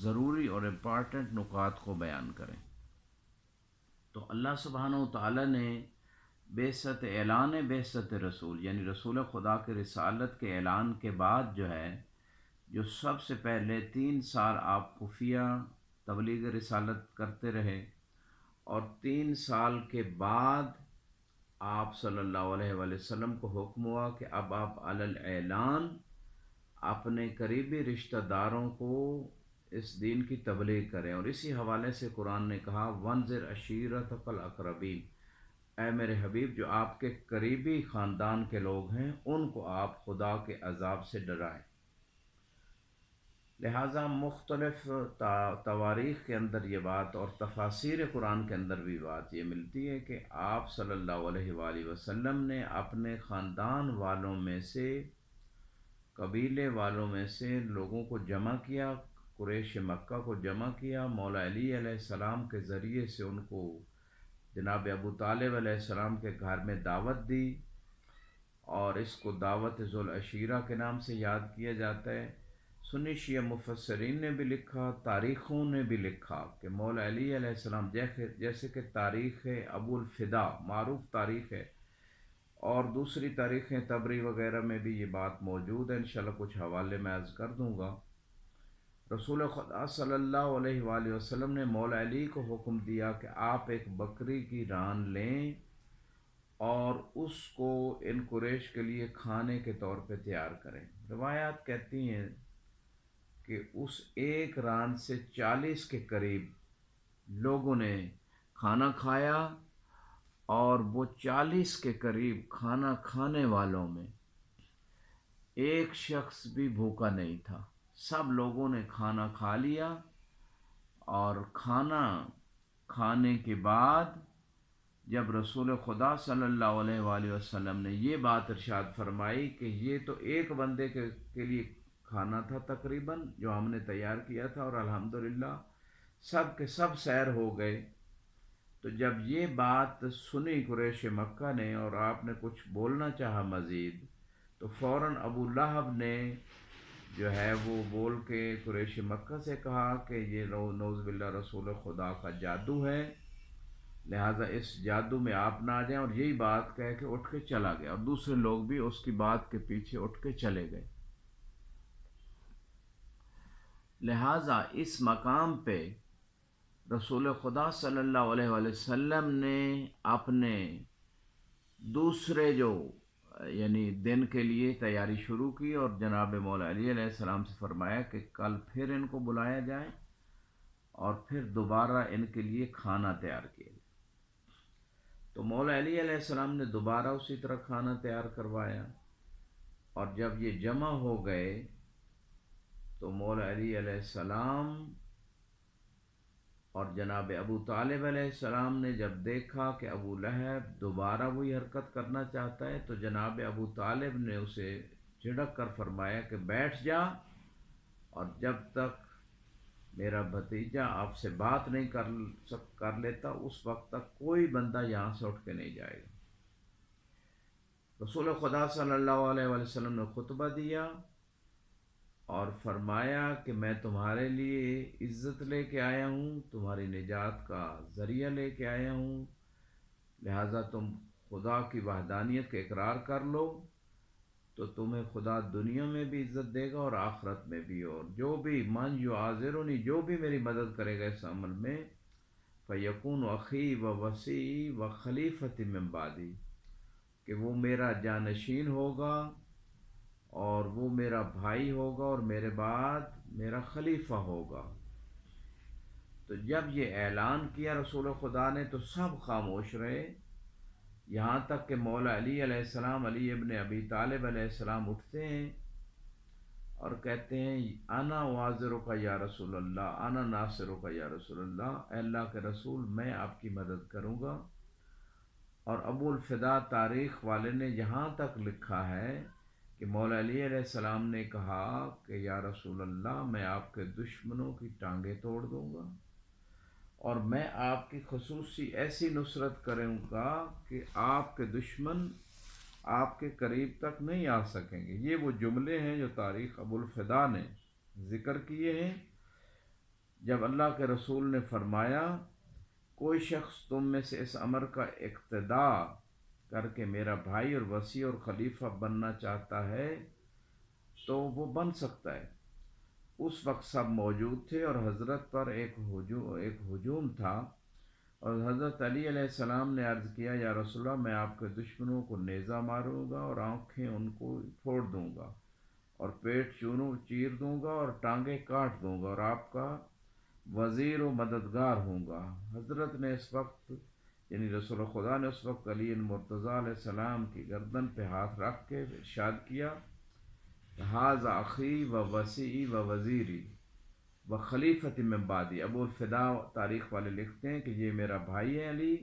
ضروری اور امپارٹنٹ نکات کو بیان کریں۔ تو اللہ سبحانہ و تعالیٰ نے اعلان بعثت رسول، یعنی رسول خدا کے رسالت کے اعلان کے بعد جو سب سے پہلے 3 سال آپ خفیہ تبلیغ رسالت کرتے رہے، اور 3 سال کے بعد آپ صلی اللہ علیہ وآلہ وسلم کو حکم ہوا کہ اب آپ علی الاعلان اپنے قریبی رشتہ داروں کو اس دین کی تبلیغ کریں۔ اور اسی حوالے سے قرآن نے کہا وَانذِرْ عَشِيرَتَكَ الْأَقْرَبِينَ، اے میرے حبیب جو آپ کے قریبی خاندان کے لوگ ہیں ان کو آپ خدا کے عذاب سے ڈرائیں۔ لہٰذا مختلف تواریخ کے اندر یہ بات اور تفاسیر قرآن کے اندر بھی بات یہ ملتی ہے کہ آپ صلی اللہ علیہ وآلہ وسلم نے اپنے خاندان والوں میں سے، قبیلے والوں میں سے لوگوں کو جمع کیا، قریش مکہ کو جمع کیا، مولا علی علیہ السلام کے ذریعے سے ان کو جناب ابو طالب علیہ السلام کے گھر میں دعوت دی، اور اس کو دعوت ذوالعشیرہ کے نام سے یاد کیا جاتا ہے۔ سنی شیعہ مفسرین نے بھی لکھا، تاریخوں نے بھی لکھا کہ مولا علی علیہ السلام جیسے کہ تاریخ ابو الفدا معروف تاریخ ہے، اور دوسری تاریخیں طبری وغیرہ میں بھی یہ بات موجود ہے، انشاءاللہ کچھ حوالے میں عرض کر دوں گا۔ رسول خدا صلی اللہ علیہ وآلہ وسلم نے مولا علی کو حکم دیا کہ آپ ایک بکری کی ران لیں اور اس کو ان قریش کے لیے کھانے کے طور پہ تیار کریں۔ روایات کہتی ہیں کہ اس ایک ران سے 40 کے قریب لوگوں نے کھانا کھایا، اور وہ 40 کے قریب کھانا کھانے والوں میں ایک شخص بھی بھوکا نہیں تھا، سب لوگوں نے کھانا کھا لیا۔ اور کھانا کھانے کے بعد جب رسول خدا صلی اللہ علیہ وآلہ وسلم نے یہ بات ارشاد فرمائی کہ یہ تو ایک بندے کے لیے کھانا تھا تقریباً جو ہم نے تیار کیا تھا، اور الحمدللہ سب کے سب سیر ہو گئے، تو جب یہ بات سنی قریش مکہ نے اور آپ نے کچھ بولنا چاہا مزید، تو فوراً ابو لہب نے وہ بول کے قریش مکہ سے کہا کہ یہ نعوذ باللہ رسول خدا کا جادو ہے، لہٰذا اس جادو میں آپ نہ آ جائیں، اور یہی بات کہہ کے اٹھ کے چلا گیا، اور دوسرے لوگ بھی اس کی بات کے پیچھے اٹھ کے چلے گئے۔ لہٰذا اس مقام پہ رسول خدا صلی اللہ علیہ وآلہ وسلم نے اپنے دوسرے یعنی دن کے لیے تیاری شروع کی، اور جناب مولا علی علیہ السلام سے فرمایا کہ کل پھر ان کو بلایا جائے اور پھر دوبارہ ان کے لیے کھانا تیار کیا جائے۔ تو مولا علی علیہ السلام نے دوبارہ اسی طرح کھانا تیار کروایا، اور جب یہ جمع ہو گئے تو مولا علی علیہ السلام اور جناب ابو طالب علیہ السلام نے جب دیکھا کہ ابو لہب دوبارہ وہی حرکت کرنا چاہتا ہے، تو جناب ابو طالب نے اسے جھڑک کر فرمایا کہ بیٹھ جا، اور جب تک میرا بھتیجا آپ سے بات نہیں کر لیتا اس وقت تک کوئی بندہ یہاں سے اٹھ کے نہیں جائے گا۔ رسول خدا صلی اللہ علیہ وآلہ وسلم نے خطبہ دیا اور فرمایا کہ میں تمہارے لیے عزت لے کے آیا ہوں، تمہاری نجات کا ذریعہ لے کے آیا ہوں، لہٰذا تم خدا کی وحدانیت کا اقرار کر لو تو تمہیں خدا دنیا میں بھی عزت دے گا اور آخرت میں بھی، اور جو بھی من یعاذرنی، جو بھی میری مدد کرے گا اس عمل میں، فیکون اخی و وصی و خلیفتی من بعدی، کہ وہ میرا جانشین ہوگا اور وہ میرا بھائی ہوگا اور میرے بعد میرا خلیفہ ہوگا۔ تو جب یہ اعلان کیا رسول خدا نے تو سب خاموش رہے، یہاں تک کہ مولا علی علیہ السلام، علی ابن ابی طالب علیہ السلام اٹھتے ہیں اور کہتے ہیں انا واذرک یا رسول اللہ، انا ناصرک یا رسول اللہ، اے اللہ کے رسول میں آپ کی مدد کروں گا۔ اور ابو الفدا تاریخ والے نے یہاں تک لکھا ہے کہ مولا علی علیہ السلام نے کہا کہ یا رسول اللہ میں آپ کے دشمنوں کی ٹانگیں توڑ دوں گا، اور میں آپ کی خصوصی ایسی نصرت کروں گا کہ آپ کے دشمن آپ کے قریب تک نہیں آ سکیں گے۔ یہ وہ جملے ہیں جو تاریخ ابو الفدا نے ذکر کیے ہیں، جب اللہ کے رسول نے فرمایا کوئی شخص تم میں سے اس امر کا اقتدا کر کے میرا بھائی اور وصی اور خلیفہ بننا چاہتا ہے تو وہ بن سکتا ہے۔ اس وقت سب موجود تھے اور حضرت پر ایک ہجوم تھا، اور حضرت علی علیہ السلام نے عرض کیا یا رسول اللہ، میں آپ کے دشمنوں کو نیزہ ماروں گا اور آنکھیں ان کو پھوڑ دوں گا اور پیٹ چیر دوں گا اور ٹانگیں کاٹ دوں گا اور آپ کا وزیر و مددگار ہوں گا۔ حضرت نے اس وقت یعنی رسول خدا نے اس وقت علی مرتضیٰ علیہ السلام کی گردن پہ ہاتھ رکھ کے ارشاد کیا، ھذا اخی و وصی و وزیری و خلیفت من بعدی۔ ابو الفدا تاریخ والے لکھتے ہیں کہ یہ میرا بھائی ہے علی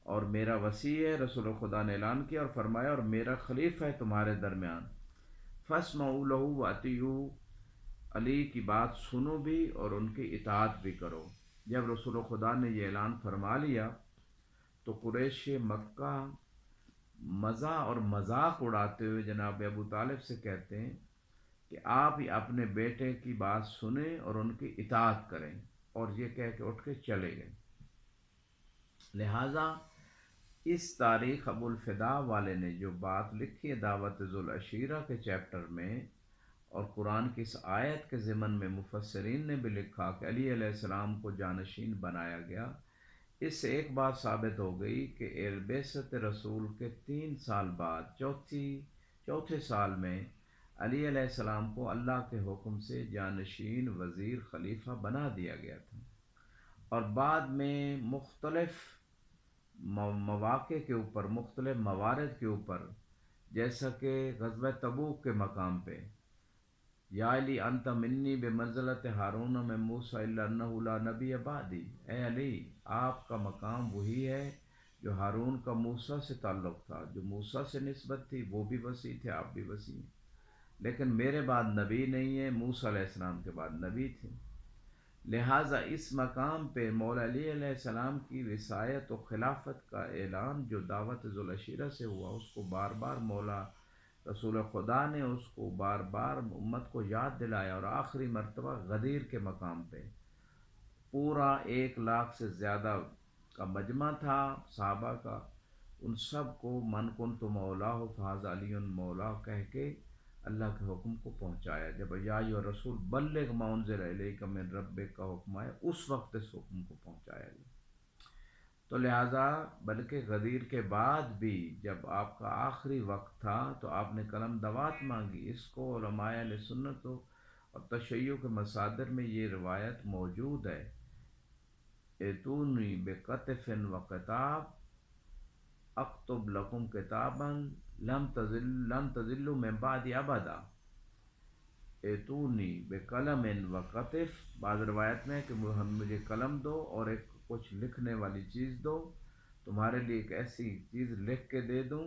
اور میرا وصی ہے۔ رسول خدا نے اعلان کیا اور فرمایا اور میرا خلیفہ ہے تمہارے درمیان، فاسمعوا لہ واطیعوا، علی کی بات سنو بھی اور ان کی اطاعت بھی کرو۔ جب رسول خدا نے یہ اعلان فرما لیا تو قریش مکہ مزاح اور مذاق اڑاتے ہوئے جناب ابو طالب سے کہتے ہیں کہ آپ ہی اپنے بیٹے کی بات سنیں اور ان کی اطاعت کریں، اور یہ کہہ کے اٹھ کے چلے گئے۔ لہٰذا اس تاریخ ابو الفدا والے نے جو بات لکھی ہے دعوت ذوالعشیرہ کے چیپٹر میں، اور قرآن کی اس آیت کے ضمن میں مفسرین نے بھی لکھا کہ علی علیہ السلام کو جانشین بنایا گیا، اس سے ایک بات ثابت ہو گئی کہ بعثت رسول کے 3 سال بعد چوتھے سال میں علی علیہ السلام کو اللہ کے حکم سے جانشین، وزیر، خلیفہ بنا دیا گیا تھا، اور بعد میں مختلف مواقع کے اوپر، مختلف موارد کے اوپر، جیسا کہ غزوہ تبوک کے مقام پہ، یا علی انت منی بمنزلت ہارون میں موسیٰ الا انہ لا نبی بعدی، اے علی آپ کا مقام وہی ہے جو ہارون کا موسیٰ سے تعلق تھا، جو موسیٰ سے نسبت تھی، وہ بھی وسیع تھے، آپ بھی وسیع ہیں، لیکن میرے بعد نبی نہیں ہے، موسیٰ علیہ السلام کے بعد نبی تھے۔ لہٰذا اس مقام پہ مولا علی علیہ السلام کی وصایت و خلافت کا اعلان جو دعوت ذوالعشیرہ سے ہوا، اس کو بار بار مولا رسول خدا نے اس کو بار بار امت کو یاد دلایا، اور آخری مرتبہ غدیر کے مقام پہ پورا 1,00,000 سے زیادہ کا مجمع تھا صحابہ کا، ان سب کو من کنت مولاہ فھذا علی مولا کہہ کے اللہ کے حکم کو پہنچایا۔ جب یا ایھا رسول بلغ ما انزل الیک من ربک کا حکم آیا، اس وقت اس حکم کو پہنچایا گیا۔ تو لہٰذا بلکہ غدیر کے بعد بھی جب آپ کا آخری وقت تھا تو آپ نے قلم دوات مانگی۔ اس کو علماء اہل سنت اور تشیع کے مصادر میں یہ روایت موجود ہے، ایتونی بقطف و کتاب اکتب لکم کتابا لن تضلوا من بعد ابدا، ایتونی بقلم و قطف، بعض روایت میں کہ مجھے قلم دو اور ایک کچھ لکھنے والی چیز دو، تمہارے لیے ایک ایسی چیز لکھ کے دے دوں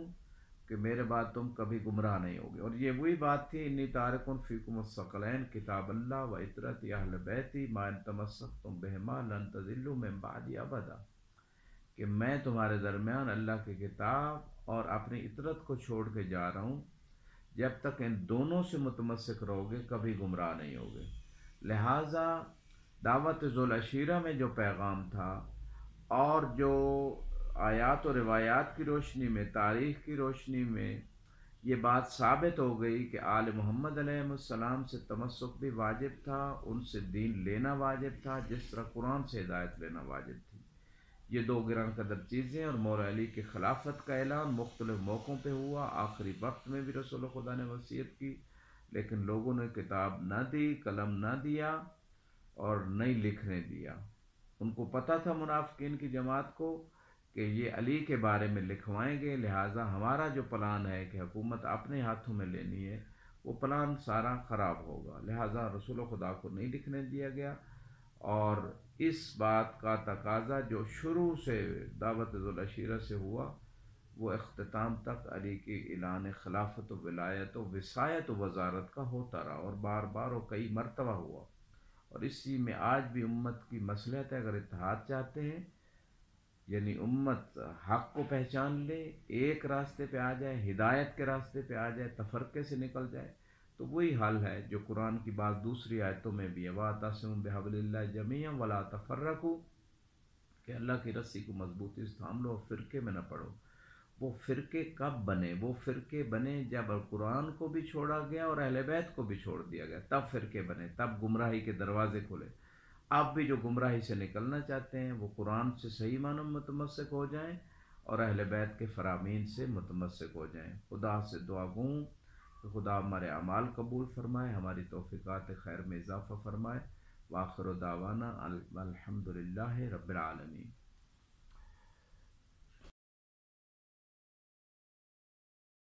کہ میرے بعد تم کبھی گمراہ نہیں ہوگے۔ اور یہ وہی بات تھی، انی تارک فیکم الثقلین کتاب اللہ و عترت اہل بیتی ما ان تمسکتم بہما لن تضلوا من بعد ابدا، کہ میں تمہارے درمیان اللہ کی کتاب اور اپنی عترت کو چھوڑ کے جا رہا ہوں، جب تک ان دونوں سے متمسک رہو گے کبھی گمراہ نہیں ہوگے۔ لہٰذا دعوت ذوالعشیرہ میں جو پیغام تھا، اور جو آیات و روایات کی روشنی میں، تاریخ کی روشنی میں یہ بات ثابت ہو گئی کہ آل محمد علیہ السلام سے تمسک بھی واجب تھا، ان سے دین لینا واجب تھا، جس طرح قرآن سے ہدایت لینا واجب تھی۔ یہ دو گران قدر چیزیں، اور مولا علی کی خلافت کا اعلان مختلف موقعوں پہ ہوا۔ آخری وقت میں بھی رسول خدا نے وصیت کی، لیکن لوگوں نے کتاب نہ دی، قلم نہ دیا اور نہیں لکھنے دیا۔ ان کو پتہ تھا منافقین کی جماعت کو کہ یہ علی کے بارے میں لکھوائیں گے، لہٰذا ہمارا جو پلان ہے کہ حکومت اپنے ہاتھوں میں لینی ہے، وہ پلان سارا خراب ہوگا، لہٰذا رسول خدا کو نہیں لکھنے دیا گیا۔ اور اس بات کا تقاضا جو شروع سے دعوت ذوالعشیرہ سے ہوا، وہ اختتام تک علی کی اعلان خلافت و ولایت و وصایت و وزارت کا ہوتا رہا، اور بار بار اور کئی مرتبہ ہوا۔ اور اسی میں آج بھی امت کی مصلحت ہے، اگر اتحاد چاہتے ہیں، یعنی امت حق کو پہچان لے، ایک راستے پہ آ جائے، ہدایت کے راستے پہ آ جائے، تفرقے سے نکل جائے، تو وہی حال ہے جو قرآن کی بات دوسری آیتوں میں بھی ہے، وَاعْتَصِمُوا بِحَبْلِ اللَّهِ جَمِيعًا وَلَا تَفَرَّقُوا، کہ اللہ کی رسی کو مضبوطی سے تھام لو اور فرقے میں نہ پڑو۔ وہ فرقے کب بنے؟ وہ فرقے بنے جب قرآن کو بھی چھوڑا گیا اور اہل بیت کو بھی چھوڑ دیا گیا، تب فرقے بنے، تب گمراہی کے دروازے کھلے۔ آپ بھی جو گمراہی سے نکلنا چاہتے ہیں وہ قرآن سے صحیح معنوں میں متمسک ہو جائیں اور اہل بیت کے فرامین سے متمسک ہو جائیں۔ خدا سے دعا گوں کہ خدا ہمارے اعمال قبول فرمائے، ہماری توفیقات خیر میں اضافہ فرمائے۔ وآخر دعوانا الحمد للہ رب العالمین۔